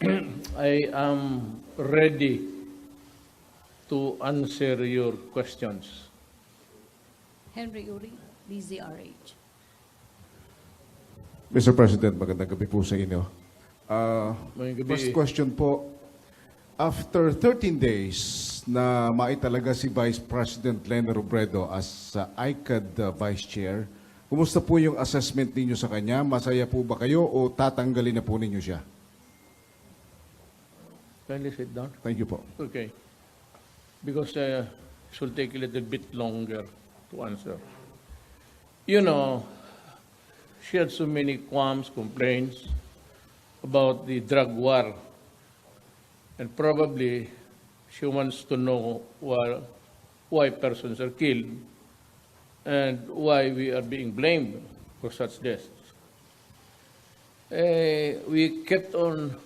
I am ready to answer your questions. Henry Uri, DZRH. Mr. President, magandang gabi po sa inyo. Magandang gabi. First question po, after 13 days na maitalaga si Vice President Lenie Lobredo as ICAD Vice Chair, kumusta po yung assessment ninyo sa kanya? Masaya po ba kayo o tatanggalin na po ninyo siya? Kindly sit down. Thank you po. Okay. Because it should take a little bit longer to answer. You know, she had so many qualms, complaints about the drug war. And probably she wants to know why persons are killed and why we are being blamed for such deaths. We kept on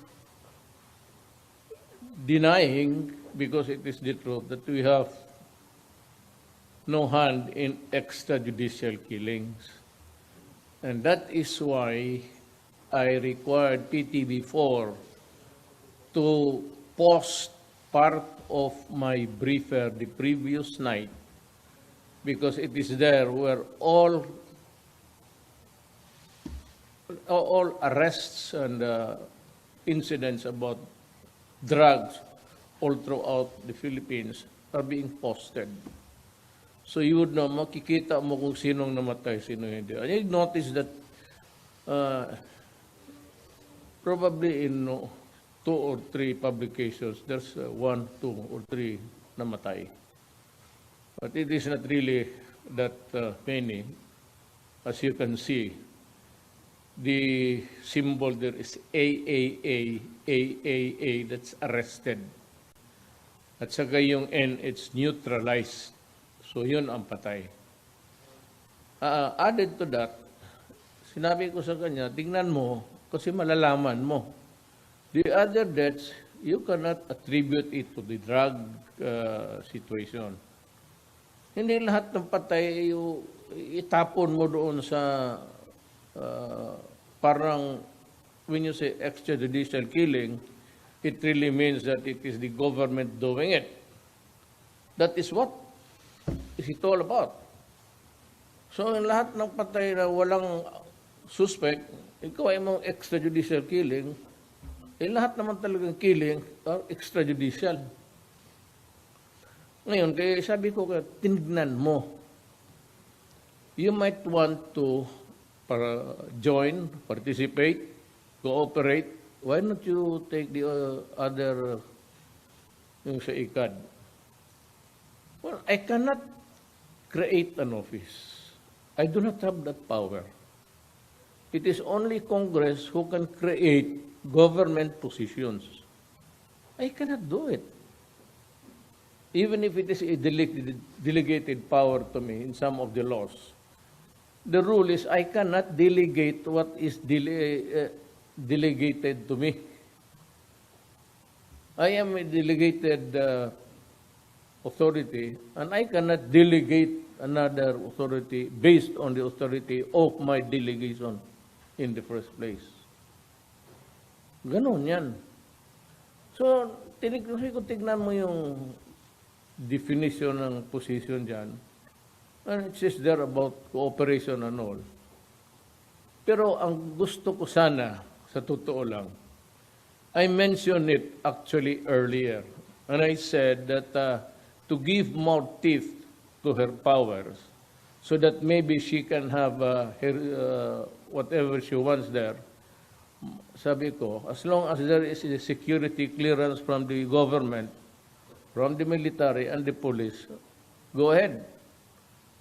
denying, because it is the truth, that we have no hand in extrajudicial killings. And that is why I required PTV4 to post part of my briefer the previous night, because it is there where all arrests and incidents about drugs all throughout the Philippines are being posted. So you would know, makikita mo kung sinong namatay, sino hindi. And you notice that probably in 2 or 3 publications, there's 1, 2, or 3 namatay. But it is not really that many. As you can see, the symbol there is AAA, that's arrested. At saka yung N, it's neutralized. So yun ang patay. Added to that, sinabi ko sa kanya, tingnan mo, kasi malalaman mo. The other deaths, you cannot attribute it to the drug situation. Hindi lahat ng patay, itapon mo doon sa parang, when you say extrajudicial killing, it really means that it is the government doing it. That is what is it all about. So, in lahat ng patay na walang suspect, ikaw ay mong extrajudicial killing, lahat naman talagang killing are extrajudicial. Ngayon, kaya sabi ko, tinignan mo. You might want to join, participate, cooperate. Why not you take the other, yung sa ICAD? Well, I cannot create an office. I do not have that power. It is only Congress who can create government positions. I cannot do it. Even if it is a delegated power to me in some of the laws. The rule is I cannot delegate what is delegated to me. I am a delegated authority, and I cannot delegate another authority based on the authority of my delegation in the first place. Ganon yan. So, tignan mo yung definition ng position dyan. And it says there about cooperation and all. Pero ang gusto ko sana, sa totoo lang, I mentioned it actually earlier. And I said that to give more teeth to her powers so that maybe she can have whatever she wants there. Sabi ko, as long as there is a security clearance from the government, from the military and the police, go ahead.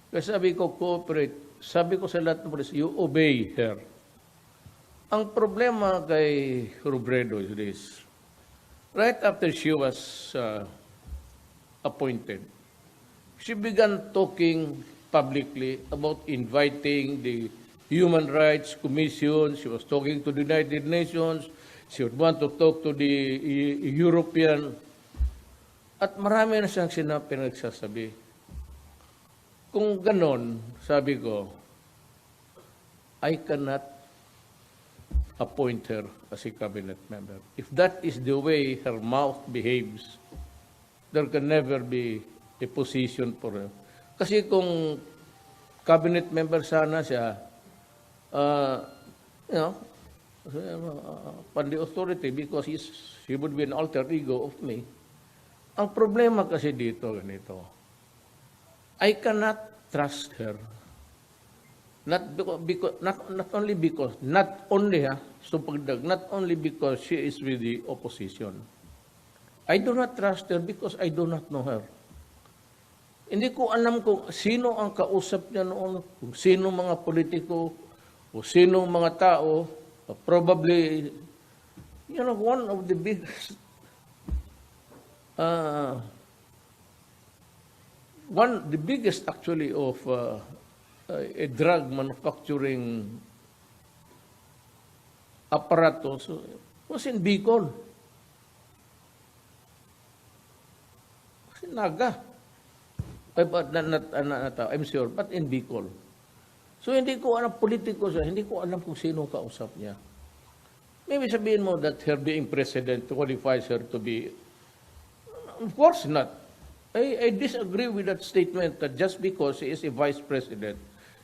Kasi sabi ko, cooperate. Sabi ko sa lahat ng police, you obey her. Ang problema kay Lobredo is this. Right after she was appointed, she began talking publicly about inviting the Human Rights Commission. She was talking to the United Nations. She would want to talk to the European. At marami na siyang pinagsasabi. Kung ganon, sabi ko, I cannot appoint her as a cabinet member. If that is the way her mouth behaves, there can never be a position for her. Kasi kung cabinet member sana siya, you know, upon the authority, because he would be an alter ego of me. Ang problema kasi dito, ganito, I cannot trust her. Not only because she is with the opposition. I do not trust her because I do not know her. Hindi ko alam kung sino ang kausap niya noon, kung sino mga politiko, o sino mga tao, probably, you know, one of the biggest, the biggest actually of a drug manufacturing apparatus was in Bicol. Was in Naga. But I'm sure, but in Bicol. So hindi ko alam, politiko siya, hindi ko alam kung sino kausap niya. Maybe sabihin mo that her being president qualifies her to be, of course not. I disagree with that statement that just because she is a vice president,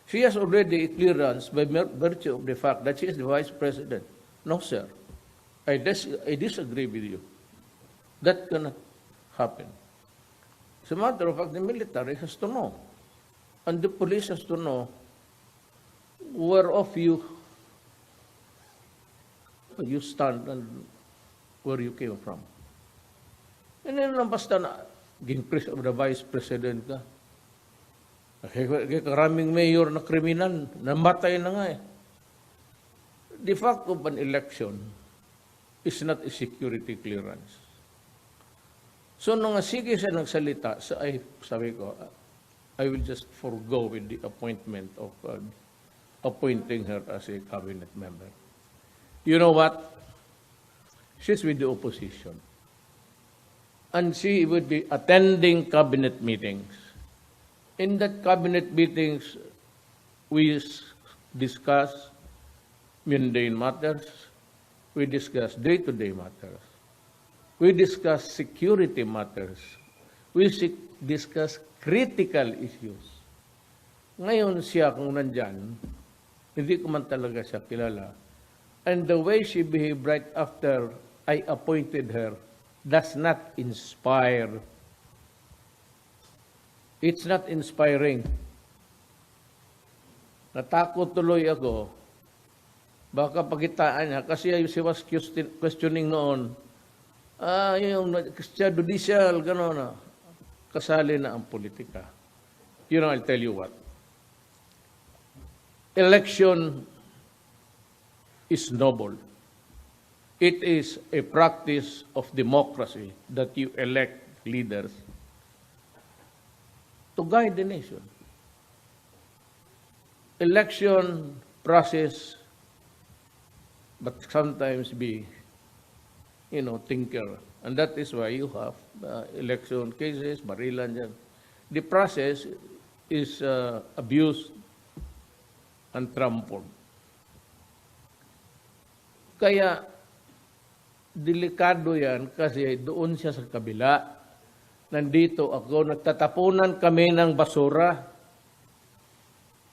she has already a clearance by virtue of the fact that she is the vice president. No, sir. I disagree with you. That cannot happen. As a matter of fact, the military has to know. And the police has to know whereof you stand and where you came from. And then lang basta na, gimpres of the vice president ka. Karaming mayor na kriminal, namatay na nga eh. The fact of an election is not a security clearance. So nung sige siya nagsalita, sabi ko, I will just forego with the appointment of appointing her as a cabinet member. You know what? She's with the opposition. And she would be attending cabinet meetings. In that cabinet meetings, we discuss mundane matters. We discuss day-to-day matters. We discuss security matters. We discuss critical issues. Ngayon siya kung nandyan, hindi ko man talaga siya kilala. And the way she behaved right after I appointed her does not inspire. It's not inspiring. Natakot tuloy ako. Baka pagitaan niya, kasi she was questioning noon, yung judicial, gano'n na, kasali na ang politika. You know, I'll tell you what. Election is noble. It is a practice of democracy that you elect leaders to guide the nation. Election process, but sometimes be, tinker. And that is why you have election cases, barilan dyan. The process is abused and trampled. Kaya, delikado yan kasi doon siya sa kabila. Nandito ako, nagtatapunan kami ng basura.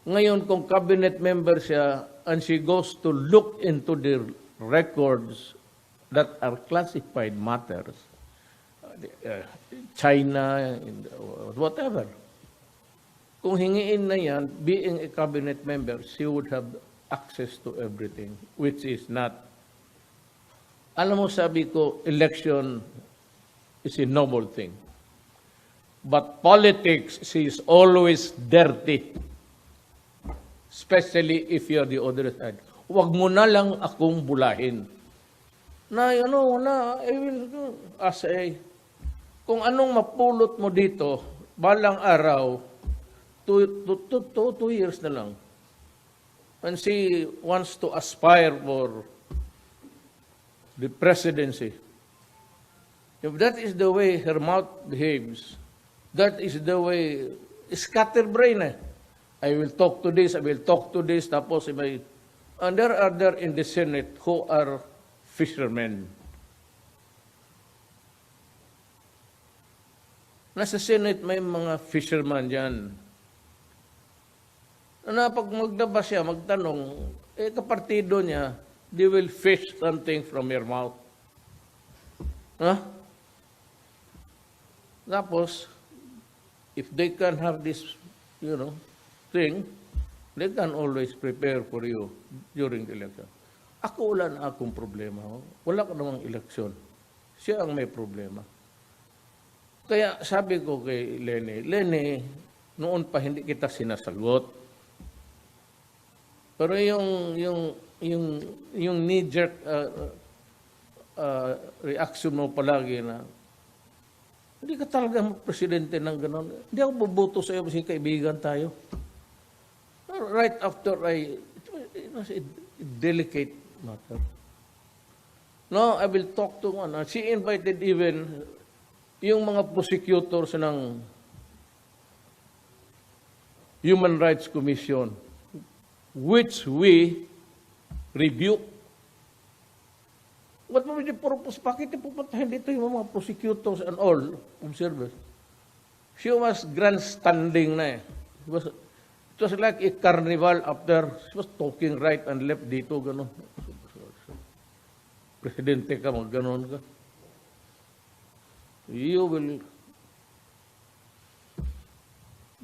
Ngayon, kung cabinet member siya and she goes to look into the records that are classified matters, China, whatever, kung hingiin na yan, being a cabinet member, she would have access to everything, which is not. Alam mo, sabi ko, election is a noble thing. But politics is always dirty. Especially if you're the other side. Huwag mo na lang akong bulahin. I will say, kung anong mapulot mo dito, balang araw, 2 years na lang. And she wants to aspire for the presidency. If that is the way her mouth behaves, that is the way, scatterbrain eh. I will talk to this, tapos may, And there are there in the Senate who are fishermen. Nasa Senate may mga fisherman dyan. Na pag magdabas siya, magtanong, kapartido niya, they will fish something from your mouth. Tapos, if they can have this, thing, they can always prepare for you during the election. Ako wala na akong problema. Wala ka namang eleksyon. Siya ang may problema. Kaya sabi ko kay Lenie, noon pa hindi kita sinasagot. Pero yung knee-jerk reaction mo palagi na hindi ka talaga presidente ng gano'n. Hindi ako bubuto sa iyo kasi kaibigan tayo. Right after it was a delicate matter. No, I will talk to one. She invited even yung mga prosecutors ng Human Rights Commission, which we rebuke. What was the purpose? Bakit pupuntahin dito yung mga prosecutors and all observers? She was grandstanding na eh. It was like a carnival after she was talking right and left dito, gano'n. Presidente ka, gano'n ka. You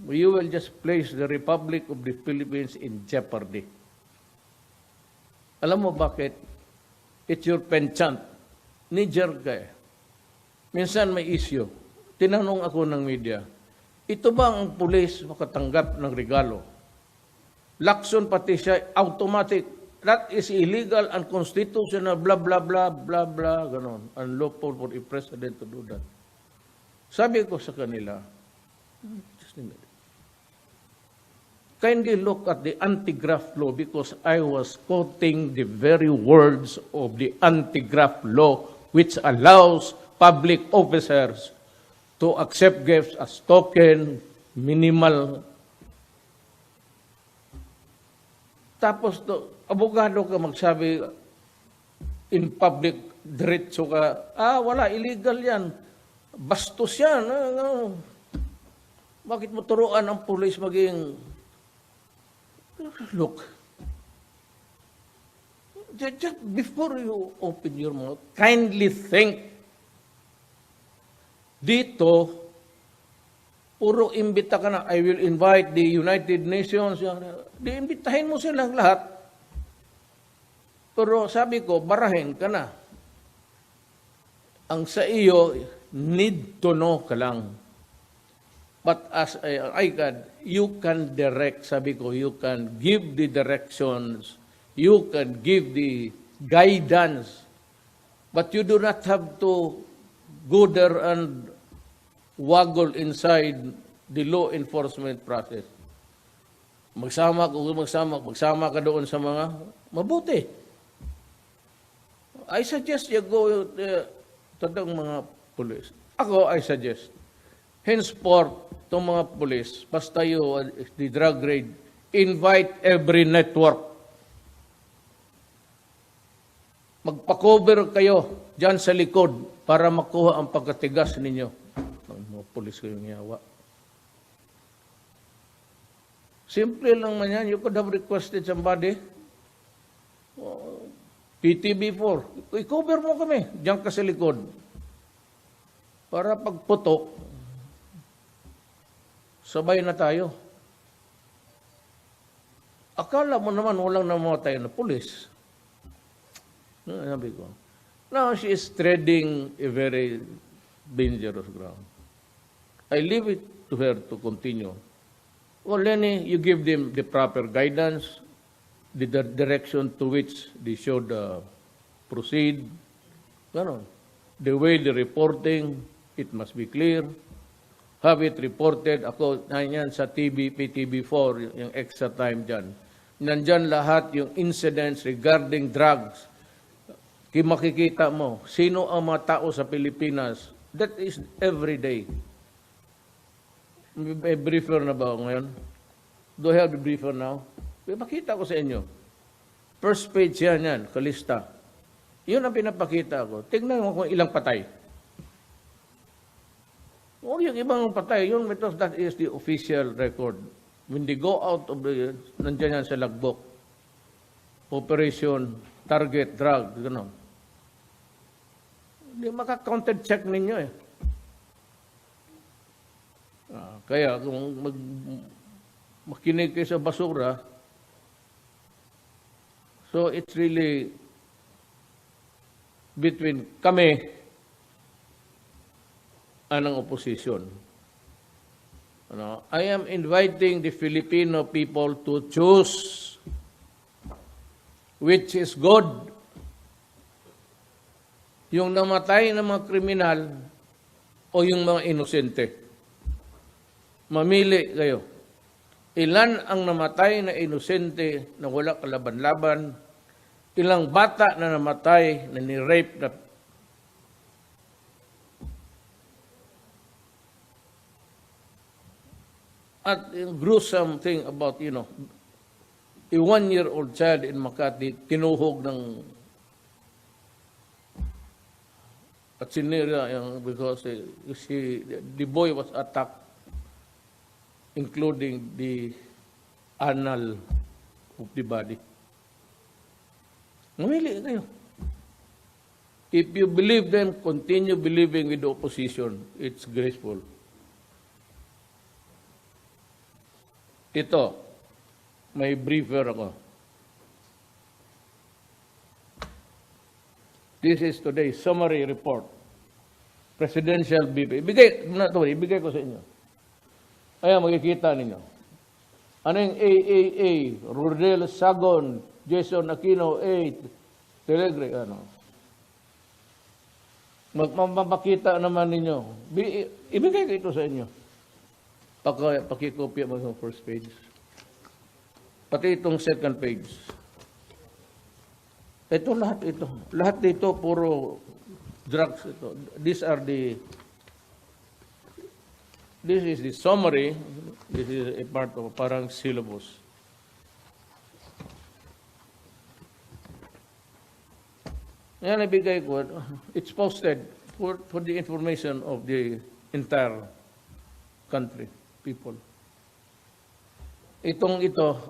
will just place the Republic of the Philippines in jeopardy. Alam mo bakit? It's your penchant. Niger ka eh. Minsan may issue. Tinanong ako ng media, ito ba ang pulis makatanggap ng regalo? Lakson pati siya, automatic. That is illegal, unconstitutional, blah, blah, blah, blah, blah, ganon. Unlawful for a president to do that. Sabi ko sa kanila, just a minute. Kindly look at the anti-graft law because I was quoting the very words of the anti-graft law which allows public officers to accept gifts as token, minimal. Tapos, abogado ka magsabi in public, diretso ka, wala, illegal yan. Bastos yan. Bakit mo turuan ang pulis maging... Look, just before you open your mouth, kindly think. Dito, puro imbita ka na, I will invite the United Nations. Imbitahin mo silang lahat. Pero sabi ko, barahin ka na. Ang sa iyo, need to know ka lang. But as ICAD, you can direct, sabi ko, you can give the directions, you can give the guidance, but you do not have to go there and waggle inside the law enforcement process. Magsama ka doon sa mga mabuti. I suggest you go to the mga police. Ako, I suggest, henceforth, itong mga pulis, basta the drug raid, invite every network. Magpa-cover kayo dyan sa likod para makuha ang pagkatigas ninyo. Mga pulis kayong yawa. Simple lang man yan. You could have requested somebody. PTB4. I-cover mo kami. Diyan ka sa likod. Para pagputok, sabay na tayo. Akala mo naman walang namatay na pulis. Sabi ko. Now she is treading a very dangerous ground. I leave it to her to continue. Well, Lenie, you give them the proper guidance, the direction to which they should proceed. The way the reporting, it must be clear. Have it reported, ako, nanyan sa PTB4, yung extra time dyan. Nandyan lahat yung incidents regarding drugs. Makikita mo, sino ang mga tao sa Pilipinas. That is every day. May briefer na ba ngayon? Do I have the briefer now? Makita ko sa inyo. First page yan, kalista. Yun ang pinapakita ko. Tingnan mo kung ilang patay. O yung ibang patay, yun, because that is the official record. When they go out of the, nandiyan yan sa logbook. Operation, target, drug, gano'n. Hindi maka-counted check ninyo eh. Kaya kung makinig kayo sa basura, so it's really between kami and ang opposition. I am inviting the Filipino people to choose which is good. Yung namatay na mga kriminal o yung mga inosente. Mamili kayo. Ilan ang namatay na inosente na wala kalaban-laban? Ilang bata na namatay na ni-rape na at yung gruesome thing about, a 1-year-old child in Makati, tinuhog ng at sinira because the boy was attacked, including the anal of the body. Mamili kayo. If you believe them, continue believing with the opposition. It's graceful. Ito, may briefer ako. This is today's summary report. Presidential BP. Ibigay ko sa inyo. Ayan, makikita ninyo. Ano yung AAA, Rodel Sagon, Jason Aquino, Telegre, Mapakita naman ninyo. Ibigay ko ito sa inyo. Pakikopya mo sa first page. Pati itong second page. Ito lahat ito. Lahat dito puro drugs ito. This is the summary. This is a part of parang syllabus. Yan ibigay ko. It's posted for the information of the entire country, people. Ito,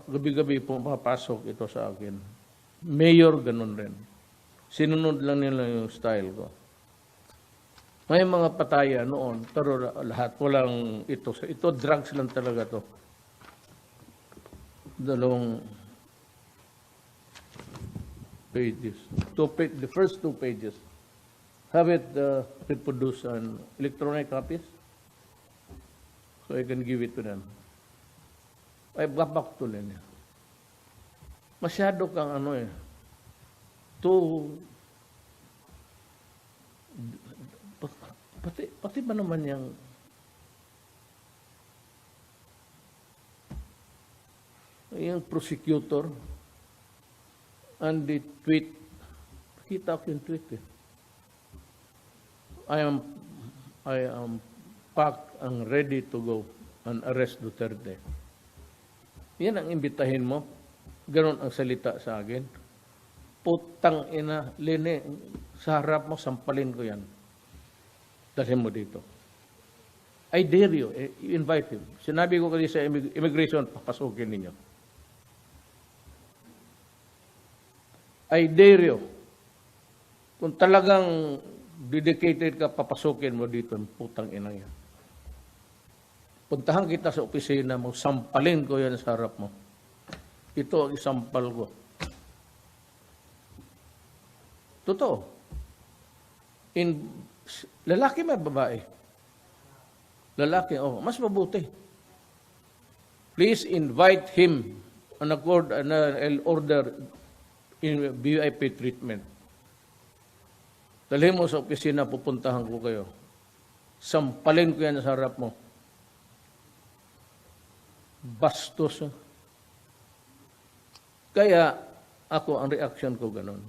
gabi-gabi pumapasok ito sa akin. Mayor, ganun rin. Sinunod lang nila yung style ko. May mga pataya noon, pero lahat, walang ito. Ito, drugs lang talaga to. Dalawang pages. The first 2 pages. Have it reproduced on electronic copies, so I can give it to them. Ay, babak to Lenie. Masyado kang pati ba naman yung prosecutor and the tweet, kita ko yung tweet eh. I am packed and ready to go and arrest Duterte. Yan ang imbitahin mo. Ganon ang salita sa akin. Putang ina, Lenie, sa harap mo, sampalin ko yan. Dalhin mo dito. I dare you, invite him. Sinabi ko kasi sa immigration, papasukin ninyo. I dare you. Kung talagang dedicated ka, papasukin mo dito, putang ina yan. Puntahan kita sa opisina mo, sampalin ko yan sa harap mo. Ito ang isampal ko. Totoo. Lalaki may babae? Lalaki, mas mabuti. Please invite him and accord an order in VIP treatment. Dalhin mo sa opisina, pupuntahan ko kayo. Sampalin ko yan sa harap mo. Bastos. Kaya ako, ang reaction ko ganun.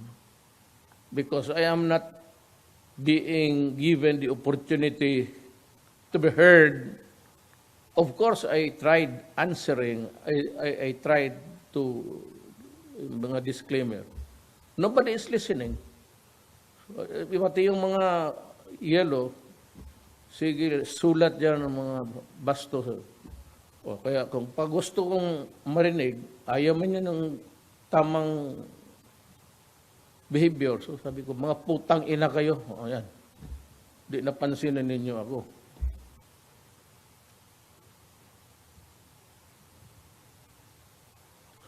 Because I am not being given the opportunity to be heard. Of course, I tried answering. I tried to yung mga disclaimer. Nobody is listening. Pati yung mga yellow, sige, sulat dyan ng mga bastos. O kaya kung pag gusto kong marinig, ayaw man niya ng tamang behavior. So sabi ko, mga putang ina kayo. O yan. Di napansinin ninyo ako.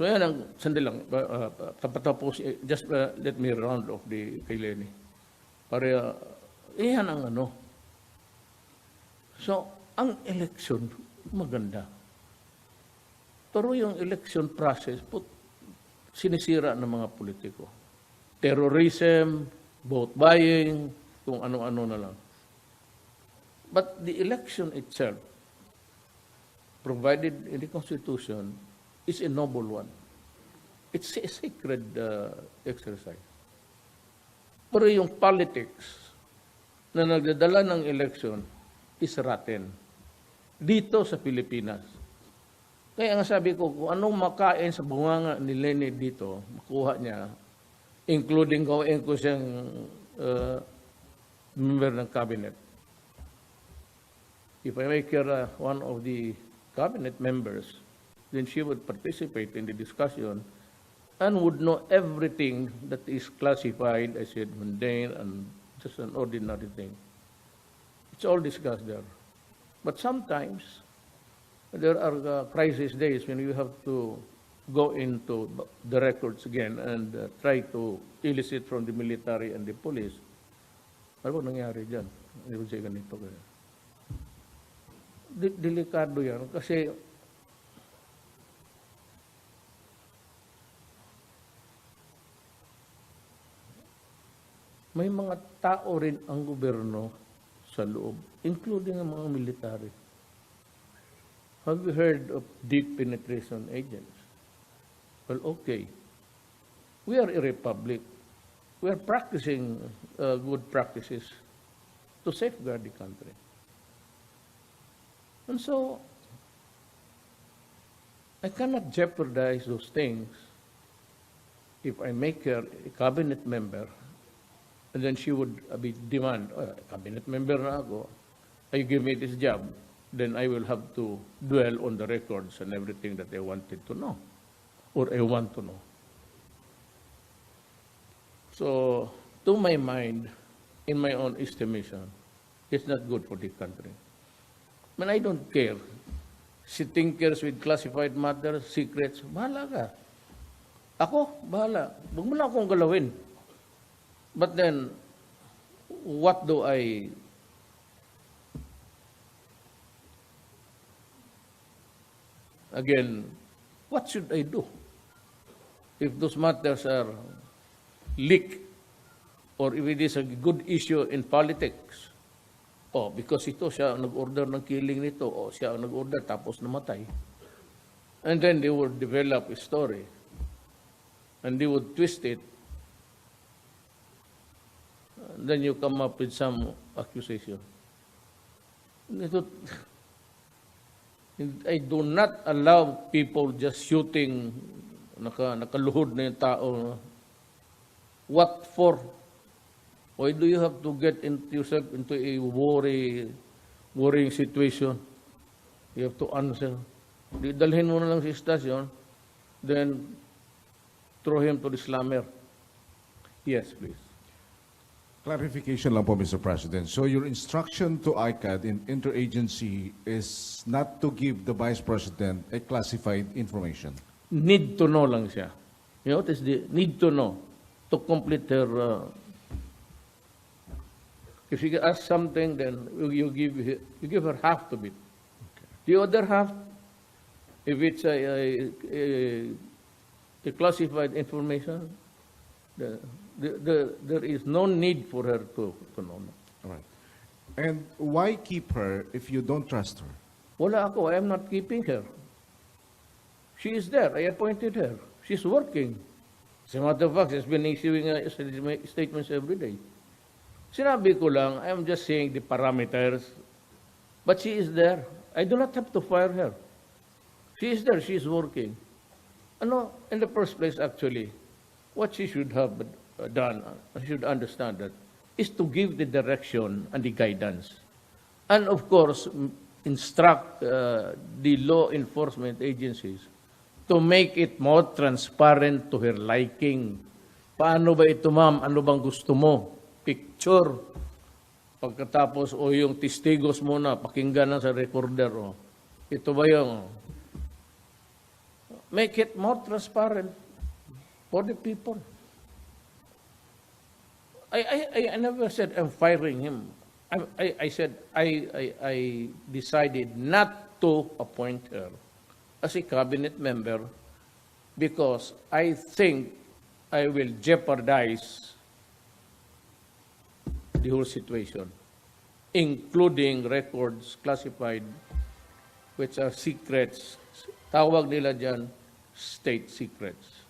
So yan ang, sandali lang, tapos, just let me round off kay Lenie. Para, yan ang ano. So, ang election, maganda. Pero yung election process, sinisira ng mga politiko. Terrorism, vote buying, kung ano-ano na lang. But the election itself, provided in the Constitution, is a noble one. It's a sacred exercise. Pero yung politics na nagdadala ng election is rotten. Dito sa Pilipinas. Kaya nga sabi ko, kung anong makain sa bunganga ni Lenie dito, makuha niya, including gawin ko siyang member ng cabinet. If I make her one of the cabinet members, then she would participate in the discussion and would know everything that is classified as a mundane and just an ordinary thing. It's all discussed there. But sometimes, there are crisis days when you have to go into the records again and try to elicit from the military and the police. Ano ba nangyari dyan? Hindi ko siya ganito. Delikado yan kasi may mga tao rin ang gobyerno sa loob, including ang mga military. Have you heard of deep penetration agents? Well, okay. We are a republic. We are practicing good practices to safeguard the country. And so, I cannot jeopardize those things if I make her a cabinet member. And then she would demand, cabinet member na ako, you give me this job, then I will have to dwell on the records and everything that I wanted to know, or I want to know. So, to my mind, in my own estimation, it's not good for the country. I don't care. She tinkers with classified matters, secrets, bahala ka. Ako, bahala. Huwag mo lang akong galawin. But then, what do I again, what should I do if those matters are leaked or if it is a good issue in politics? Oh, because ito siya ang nag-order ng killing nito, o siya ang nag-order tapos namatay. And then they would develop a story and they would twist it. Then you come up with some accusation. I do not allow people just shooting, nakaluhod na yung tao. What for? Why do you have to get yourself into a worrying situation? You have to answer. Dalhin mo na lang sa istasyon, then throw him to the slammer. Yes, please. Clarification lang po, Mr. President. So your instruction to ICAD in interagency is not to give the Vice President a classified information? Need to know lang siya. You know what is the need to know to complete her... if she asks something, then you give her half of it. Okay. The other half, if it's a classified information, there is no need for her to know. All right. And why keep her if you don't trust her? Wala ako. I am not keeping her. She is there. I appointed her. She's working. As a matter of fact, she's been issuing statements every day. Sinabi ko lang, I am just saying the parameters. But she is there. I do not have to fire her. She is there. She is working. in the first place, actually, what she should have done, should understand that, is to give the direction and the guidance. And of course, instruct the law enforcement agencies to make it more transparent to her liking. Paano ba ito, ma'am? Ano bang gusto mo? Picture. Pagkatapos, o yung testigos muna, pakinggan na sa recorder. O. Ito ba yung... Make it more transparent for the people. I never said I'm firing him. I said I decided not to appoint her as a cabinet member because I think I will jeopardize the whole situation, including records classified, which are secrets. Tawag nila dyan, state secrets.